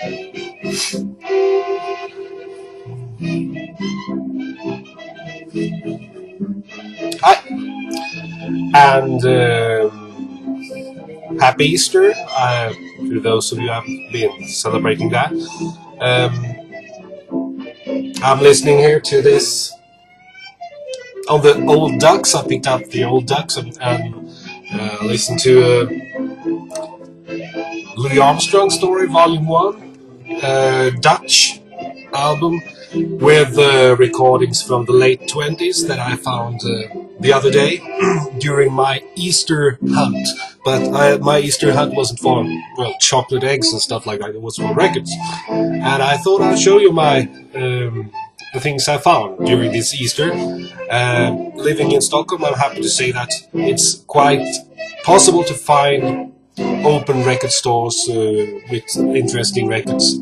Hi, and happy Easter to those of you who have been celebrating that. I'm listening here to this on the old ducks. I picked up the old ducks and listened to Louie Armstrong story, Volume 1, Dutch album with recordings from the late 20s that I found the other day during my Easter hunt. But my Easter hunt wasn't for, well, chocolate eggs and stuff like that. It was for records. And I thought I'd show you the things I found during this Easter. Living in Stockholm, I'm happy to say that it's quite possible to find open record stores with interesting records.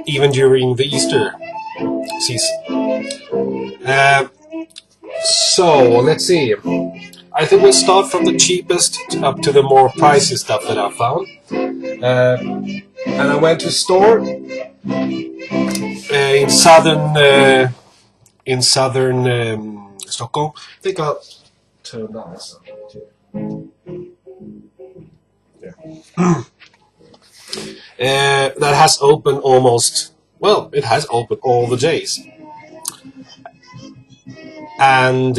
Even during the Easter season. So let's see. I think we'll start from the cheapest up to the more pricey stuff that I found. And I went to a store in southern Stockholm. I think I'll turn down something too. That has open it has open all the days. And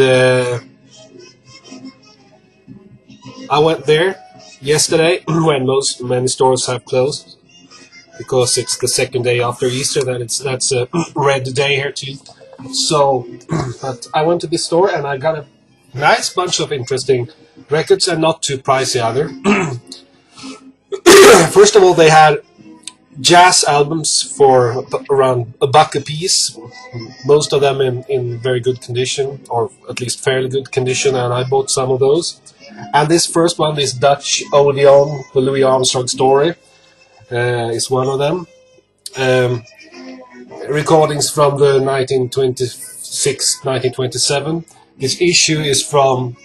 I went there yesterday when many stores have closed because it's the second day after Easter. That's a red day here too. So, but I went to this store and I got a nice bunch of interesting records and not too pricey either. First of all, they had jazz albums for around $1 a piece, most of them in very good condition, or at least fairly good condition, and I bought some of those. And this first one, this Dutch Odeon, the Louie Armstrong story, is one of them. Recordings from the 1926-1927. This issue is from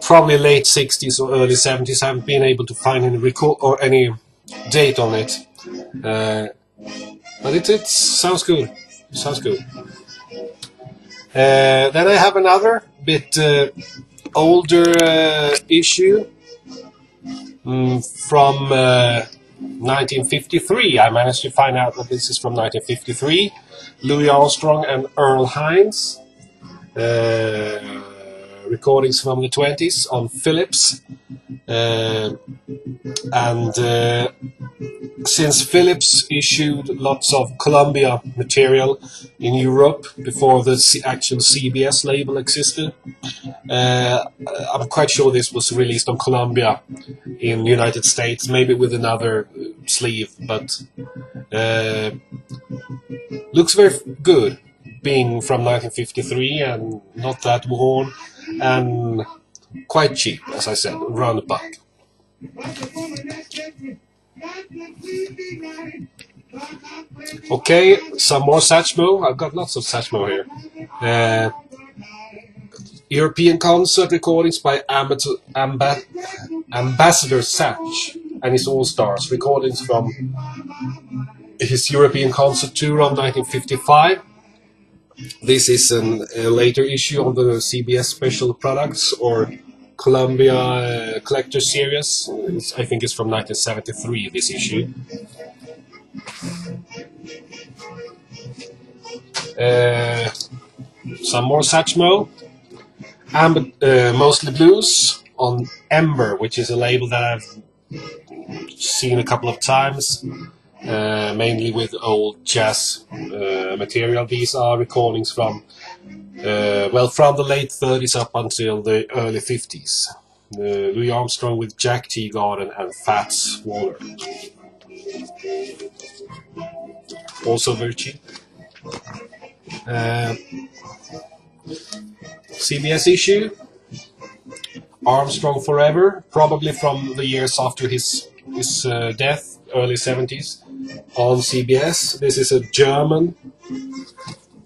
probably late 60s or early 70s. I haven't been able to find any record or any date on it. But it sounds good. It sounds good. Then I have another bit older issue from 1953. I managed to find out that this is from 1953. Louie Armstrong and Earl Hines. Recordings from the 20s on Philips. And since Philips issued lots of Columbia material in Europe before the actual CBS label existed, I'm quite sure this was released on Columbia in the United States, maybe with another sleeve, but looks very good, being from 1953 and not that worn and quite cheap, as I said, around $1. Okay, some more Satchmo. I've got lots of Satchmo here. European concert recordings by Ambassador Satch and his All-Stars. Recordings from his European concert tour of 1955. This is a later issue on the CBS Special Products or Columbia Collector Series. I think it's from 1973, this issue. Some more Satchmo. Mostly Blues on Ember, which is a label that I've seen a couple of times. Mainly with old jazz material. These are recordings from from the late 30s up until the early 50s. Louie Armstrong with Jack Teagarden and Fats Waller. Also very cheap. CBS issue, Armstrong Forever, probably from the years after his death, early 70s, on CBS. This is a German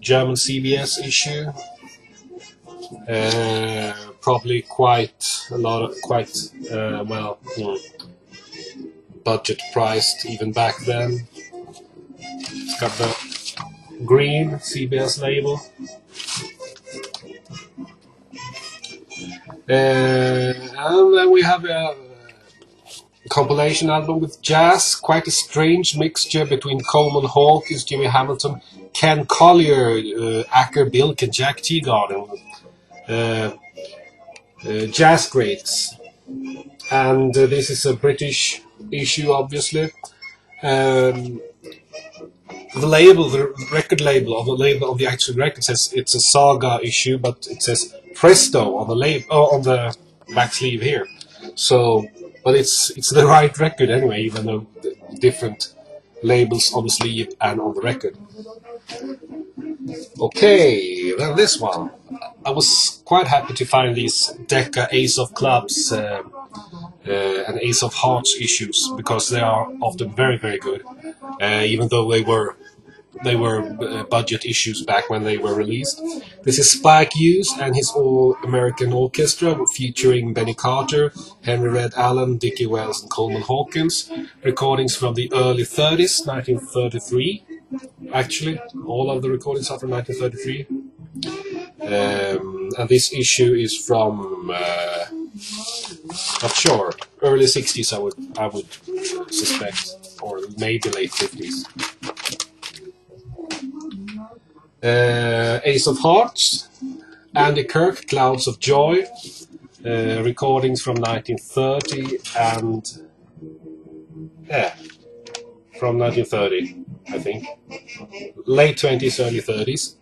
CBS issue. Probably budget priced even back then. It's got the green CBS label. And then we have a compilation album with jazz, quite a strange mixture between Coleman Hawkins, Jimmy Hamilton, Ken Collier, Acker Bilk, and Jack Teagarden. Jazz greats. And this is a British issue, obviously. The label, the record label of the actual record says it's a Saga issue, but it says Presto on the label, on the back sleeve here. So, but it's the right record anyway, even though the different labels on the sleeve and on the record. Okay, then this one. I was quite happy to find these Decca Ace of Clubs and Ace of Hearts issues, because they are often very, very good, even though they were budget issues back when they were released. This is Spike Hughes and his All-American Orchestra, featuring Benny Carter, Henry Red Allen, Dickie Wells, and Coleman Hawkins. Recordings from the early 30s, 1933. Actually, all of the recordings are from 1933. And this issue is from, not sure, early 60s I would suspect, or maybe late 50s. Ace of Hearts, Andy Kirk, Clouds of Joy, recordings from 1930 and from 1930, I think, late 20s, early 30s.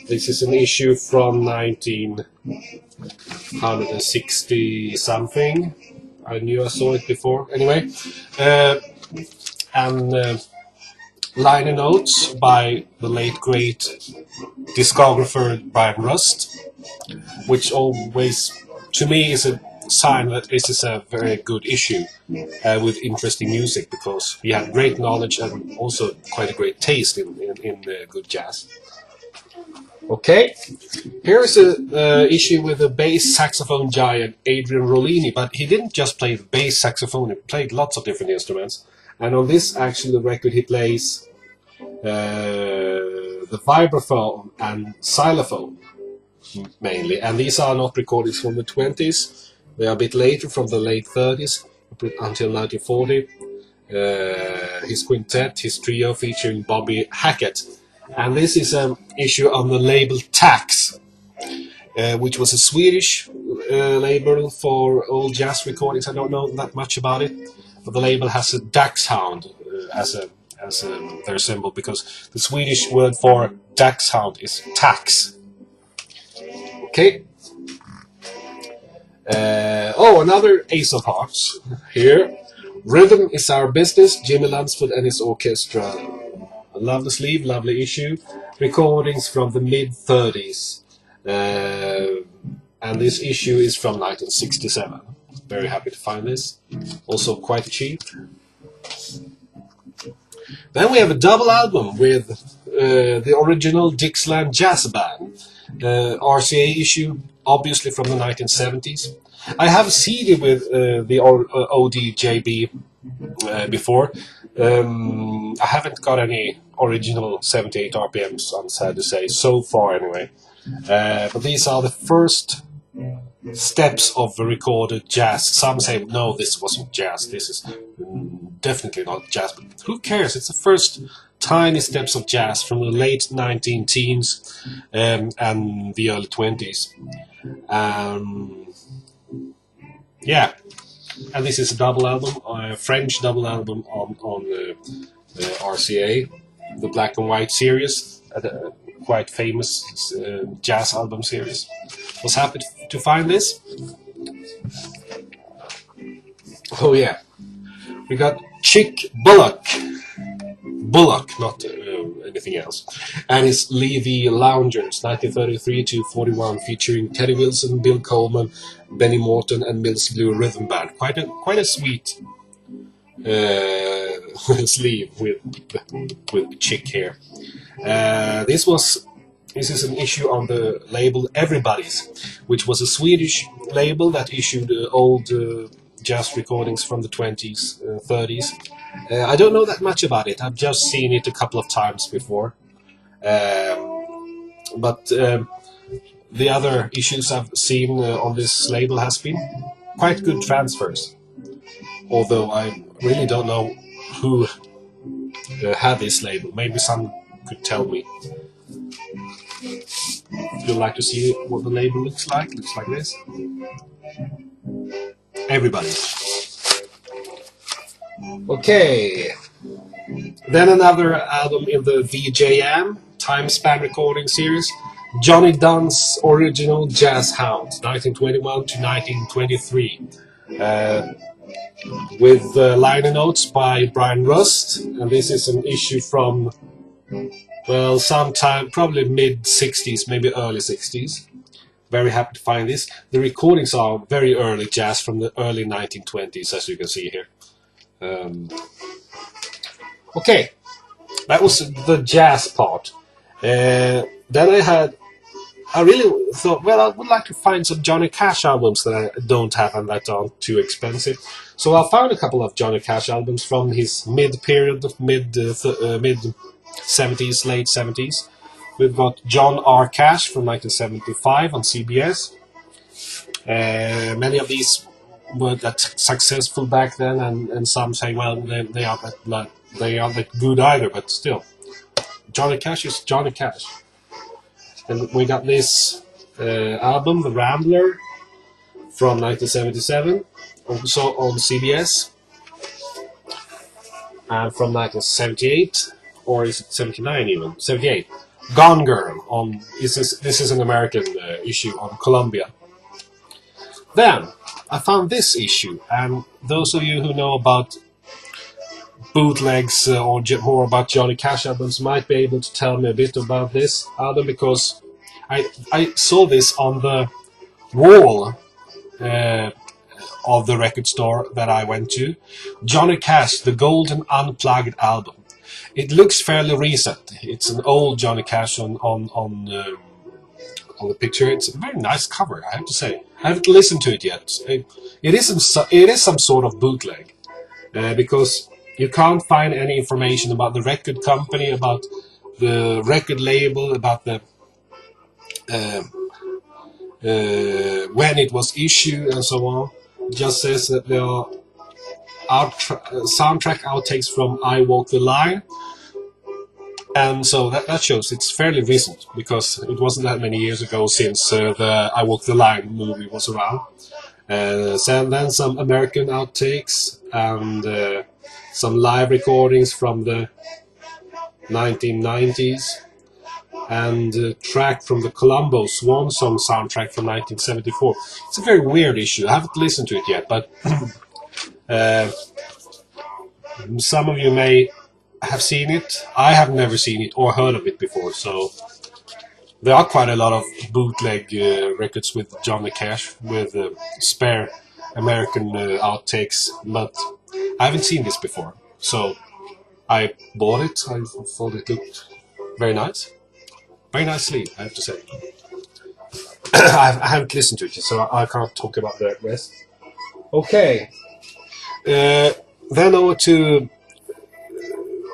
This is an issue from 1960 something. I knew I saw it before. Anyway, and liner notes by the late great discographer Brian Rust, which always, to me, is a sign that this is a very good issue with interesting music, because he had great knowledge and also quite a great taste in good jazz. Okay, here is a issue with the bass saxophone giant Adrian Rollini, but he didn't just play the bass saxophone, he played lots of different instruments. And on this actually record he plays the vibraphone and xylophone mainly, and these are not recordings from the 20s, they are a bit later, from the late 30s until 1940. His quintet, his trio featuring Bobby Hackett, and this is an issue on the label Tax, which was a Swedish label for old jazz recordings. I don't know that much about it, but the label has a dachshund as their symbol, because the Swedish word for dachshund is tax. Okay. Another Ace of Hearts here. Rhythm is Our Business, Jimmy Lunsford and his orchestra. I love the sleeve, lovely issue. Recordings from the mid-30s. And this issue is from 1967. Very happy to find this. Also quite cheap. Then we have a double album with the original Dixieland Jazz Band. RCA issue, obviously from the 1970s. I have a CD with the ODJB before. I haven't got any original 78 RPMs, I'm sad to say, so far anyway. But these are the first steps of the recorded jazz. Some say, no, this wasn't jazz, this is definitely not jazz, but who cares? It's the first tiny steps of jazz from the late 19-teens and the early 20s. Yeah, and this is a double album, a French double album on the RCA, the Black and White series, a quite famous jazz album series. Was happy to find this. Oh yeah, we got Chick Bullock, not anything else, and his Levy Loungers, 1933 to 41, featuring Teddy Wilson, Bill Coleman, Benny Morton, and Mills Blue Rhythm Band. Quite a sweet sleeve with Chick here. This is an issue on the label Everybody's, which was a Swedish label that issued old jazz recordings from the 20s, 30s. I don't know that much about it. I've just seen it a couple of times before. But the other issues I've seen on this label has been quite good transfers. Although I really don't know who had this label. Maybe some could tell me. If you'd like to see what the label looks like this. Everybody. Okay. Then another album in the VJM Time Span Recording Series, Johnny Dunn's Original Jazz Hounds, 1921 to 1923, with liner notes by Brian Rust, and this is an issue from, well, sometime, probably mid-60s, maybe early 60s. Very happy to find this. The recordings are very early jazz from the early 1920s, as you can see here. Okay, that was the jazz part. Then I really thought, well, I would like to find some Johnny Cash albums that I don't have and that aren't too expensive. So I found a couple of Johnny Cash albums from his mid-period, mid-70s, late 70s. We've got John R. Cash from 1975 on CBS. Many of these were that successful back then, and some say, well, they aren't that good either, but still. Johnny Cash is Johnny Cash. And we got this album, The Rambler, from 1977, also on CBS. And from 1978, or is it 79 even? 78. Gone Girl, this is an American issue on Columbia. Then, I found this issue, and those of you who know about bootlegs or more about Johnny Cash albums might be able to tell me a bit about this album, because I saw this on the wall of the record store that I went to. Johnny Cash, The Golden Unplugged Album. It looks fairly recent. It's an old Johnny Cash on the picture. It's a very nice cover, I have to say. I haven't listened to it yet. It is some sort of bootleg, because you can't find any information about the record company, about the record label, about the when it was issued, and so on. It just says that there are soundtrack outtakes from I Walk the Line, and so that shows it's fairly recent, because it wasn't that many years ago since the I Walk the Line movie was around. So then some American outtakes and some live recordings from the 1990s, and a track from the Columbo Swan Song soundtrack from 1974. It's a very weird issue. I haven't listened to it yet, but some of you may have seen it. I have never seen it or heard of it before, so there are quite a lot of bootleg records with Johnny Cash, with spare American outtakes, but I haven't seen this before, so I bought it. I thought it looked very nice. Very nice sleeve, I have to say. I haven't listened to it, so I can't talk about the rest. Okay. Then over to...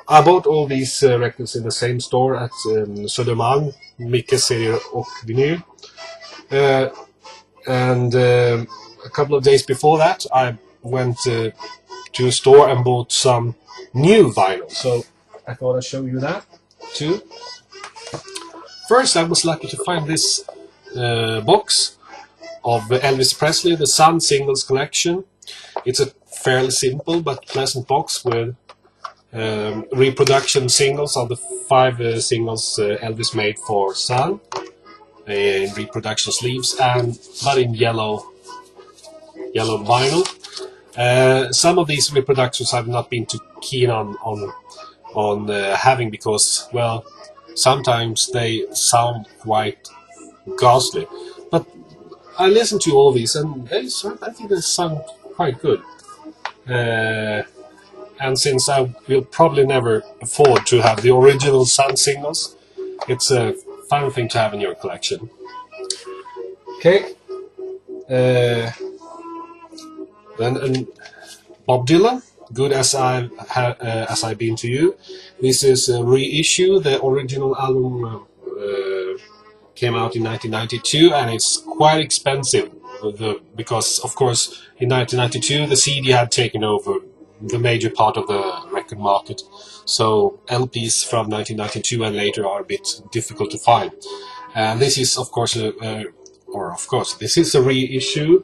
I bought all these records in the same store at Södermalm, Micke Serier och Vinyl. And a couple of days before that, I went to a store and bought some new vinyl. So I thought I'd show you that too. First, I was lucky to find this box of Elvis Presley, the Sun Singles Collection. It's a fairly simple but pleasant box with reproduction singles of the 5 singles Elvis made for Sun in reproduction sleeves, but in yellow vinyl. Some of these reproductions I've not been too keen on having, because, well, sometimes they sound quite ghastly. But I listened to all these, and I think they sound quite good. And since I will probably never afford to have the original Sun singles, it's a fun thing to have in your collection. Okay. Then Bob Dylan, Good as I've Been to You. This is a reissue. The original album came out in 1992, and it's quite expensive because, of course, in 1992 the CD had taken over the major part of the record market. So LPs from 1992 and later are a bit difficult to find. And this is, of course, this is a reissue.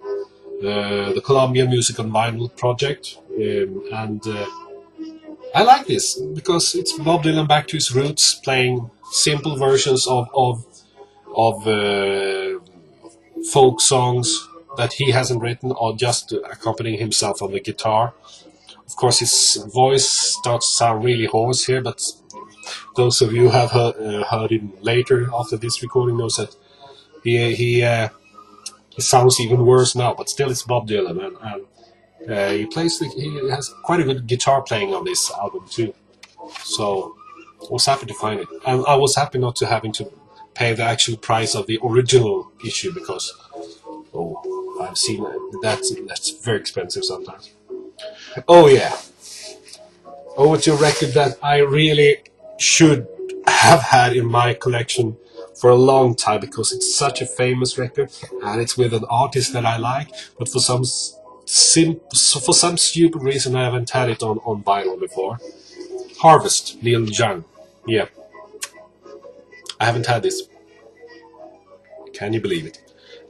The Columbia Music on Vinyl project, and I like this because it's Bob Dylan back to his roots, playing simple versions of folk songs that he hasn't written, or just accompanying himself on the guitar. Of course, his voice starts to sound really hoarse here, but those of you who have heard him later after this recording knows that he sounds even worse now, but still it's Bob Dylan, and he has quite a good guitar playing on this album too. So I was happy to find it, and I was happy not to having to pay the actual price of the original issue, because I've seen that's very expensive sometimes. Oh yeah, over to a record that I really should have had in my collection for a long time, because it's such a famous record and it's with an artist that I like, but for some stupid reason I haven't had it on vinyl before. Harvest, Neil Young. Yeah, I haven't had this. Can you believe it?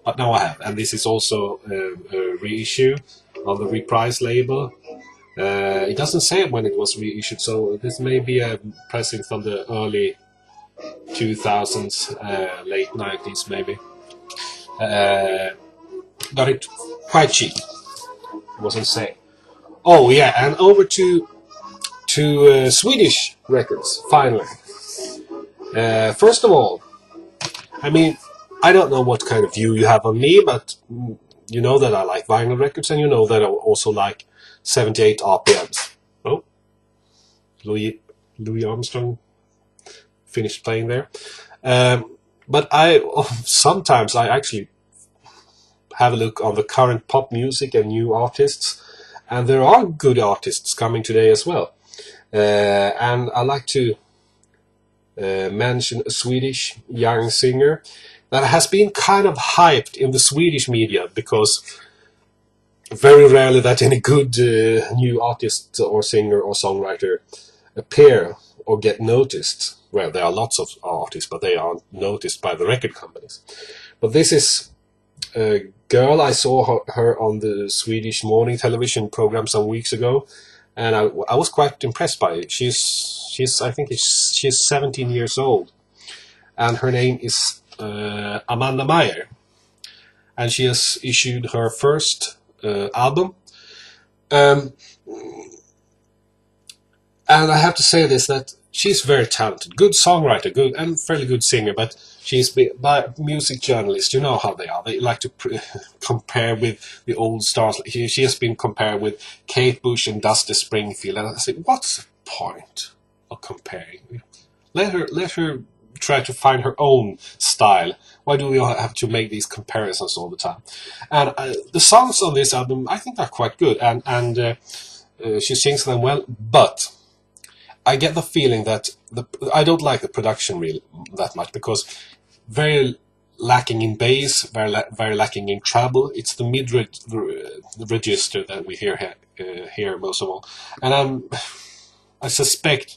But now I have, and this is also a reissue on the Reprise label. It doesn't say when it was reissued, so this may be a pressing from the early 2000s, late 90s maybe. Got it quite cheap. It wasn't say. Oh yeah, and over to Swedish records finally. First of all, I mean, I don't know what kind of view you have on me, but you know that I like vinyl records, and you know that I also like 78 RPMs. Oh, Louie Armstrong finished playing there. But sometimes I actually have a look on the current pop music and new artists, and there are good artists coming today as well. And I like to mention a Swedish young singer that has been kind of hyped in the Swedish media, because very rarely that any good new artist or singer or songwriter appear or get noticed. Well, there are lots of artists, but they aren't noticed by the record companies. But this is a girl. I saw her on the Swedish morning television program some weeks ago, and I was quite impressed by it. I think she's 17 years old, and her name is Amanda Meyer, and she has issued her first album. And I have to say this, that she's very talented, good songwriter, good and fairly good singer, but she's by music journalists. You know how they are. They like to compare with the old stars. She has been compared with Kate Bush and Dusty Springfield, and I say, what's the point of comparing? Let her try to find her own style. Why do we all have to make these comparisons all the time? And the songs on this album, I think, are quite good, and she sings them well, but I get the feeling that I don't like the production really that much, because very lacking in bass, very lacking in treble. It's the mid register that we hear most of all, and I suspect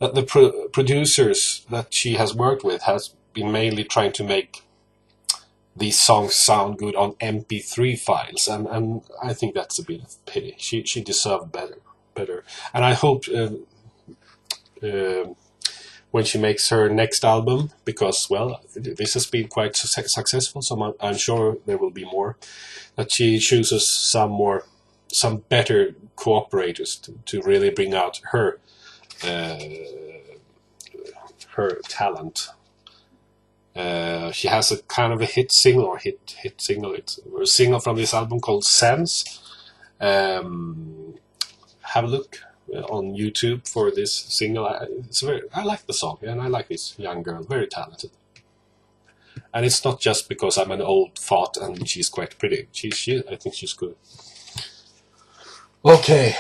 that the producers that she has worked with has been mainly trying to make these songs sound good on MP3 files, and I think that's a bit of a pity. She deserved better, and I hope when she makes her next album, because, well, this has been quite successful, so I'm sure there will be more, that she chooses some better cooperators to really bring out her talent. She has a kind of a hit single. It's a single from this album called Sense. Have a look on YouTube for this single. I like the song, and I like this young girl, very talented. And it's not just because I'm an old fart and she's quite pretty. I think she's good. Okay,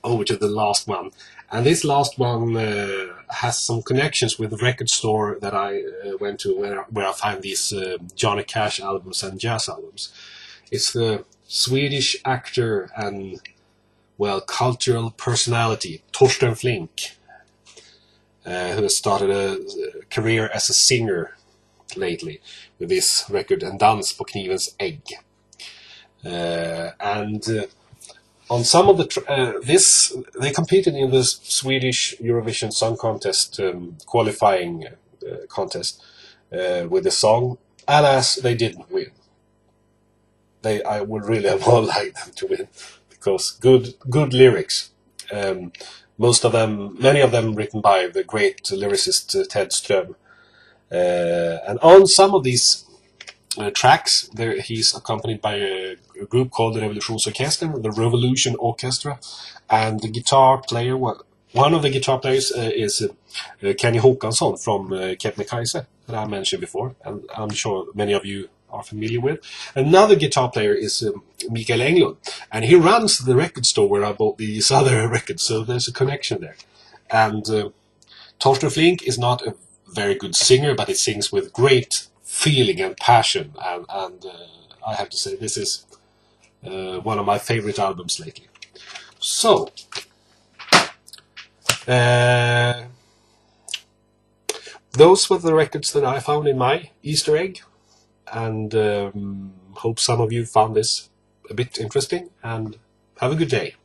over to the last one. And this last one has some connections with the record store that I went to, where I find these Johnny Cash albums and jazz albums. It's the Swedish actor and, well, cultural personality Torsten Flink, who has started a career as a singer lately with this record and Dans på knivens ägg. On some of the they competed in the Swedish Eurovision Song Contest qualifying contest with the song. Alas, they didn't win. I would really have liked them to win, because good lyrics. Many of them written by the great lyricist Ted Ström. And on some of these tracks, he's accompanied by a group called the Revolutionsorkester, the Revolution Orchestra, and the guitar player. One of the guitar players is Kenny Håkansson from Kebnekaise, that I mentioned before, and I'm sure many of you are familiar with. Another guitar player is Mikael Englund, and he runs the record store where I bought these other records, so there's a connection there. And Torsten Flink is not a very good singer, but he sings with great feeling and passion, and I have to say this is one of my favorite albums lately. So those were the records that I found in my Easter egg, and hope some of you found this a bit interesting, and have a good day.